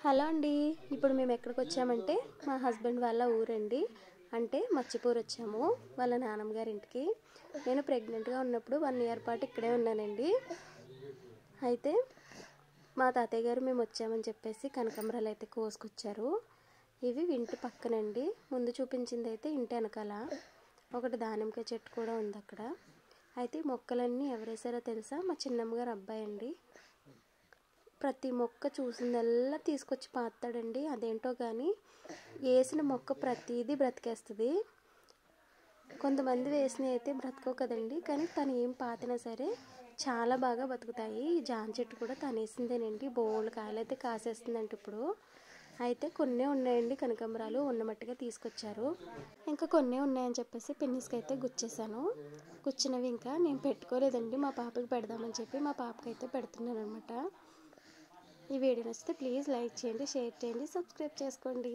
Hello అండి. ఇప్పుడు మేము ఎక్కడికి వచ్చామంటే మా హస్బెండ్ వాళ్ళ ఊరండి. అంటే మచ్చిపూర్ వచ్చాము వాళ్ళ నాన్నమ్మ గారి ఇంటికి. నేను ప్రెగ్నెంట్గా ఉన్నప్పుడు 1 ఇయర్ పాటు ఇక్కడే ఉన్నానండి. అయితే మా తాతయ్య గారు మేము వచ్చామని చెప్పేసి కనకాంబరాలు అయితే కోసుకొచ్చారు. ఇవి ఇంటి పక్కనండి. ముందు చూపించింది అయితే ఇంటి వెనకాల ఒకటి దానిమ్మకాయ చెట్టు కూడా ఉంది అక్కడ. అయితే మొక్కలన్నీ ఎవరేసారో తెలుసా? మా చిన్నమ్మ గారు అబ్బాయి అండి. ప్రతి మొక్క చూసిందల్లా తీసుకొచ్చి పాతాడండి. అదేంటో కానీ వేసిన మొక్క ప్రతిదీ బ్రతికేస్తుంది. కొంతమంది వేసినవి అయితే బ్రతకవు కదండి, కానీ తను ఏం పాతినా సరే చాలా బాగా బతుకుతాయి. ఈ జామ చెట్టు కూడా తను వేసిందేనండి. బోల్డ్ కాయలు అయితే కాసేస్తుందంటే ఇప్పుడు. అయితే కొన్నే ఉన్నాయండి కనకాంబరాలు, ఉన్నమట్టుగా తీసుకొచ్చారు. ఇంకా కొన్నే ఉన్నాయని చెప్పేసి పిన్నిస్కి అయితే గుచ్చేసాను. గుచ్చినవి ఇంకా నేను పెట్టుకోలేదండి, మా పాపకి పెడదామని చెప్పి మా పాపకి అయితే పెడుతున్నాను అనమాట. ఈ వీడియో నచ్చితే ప్లీజ్ లైక్ చేయండి, షేర్ చేయండి, సబ్స్క్రైబ్ చేసుకోండి.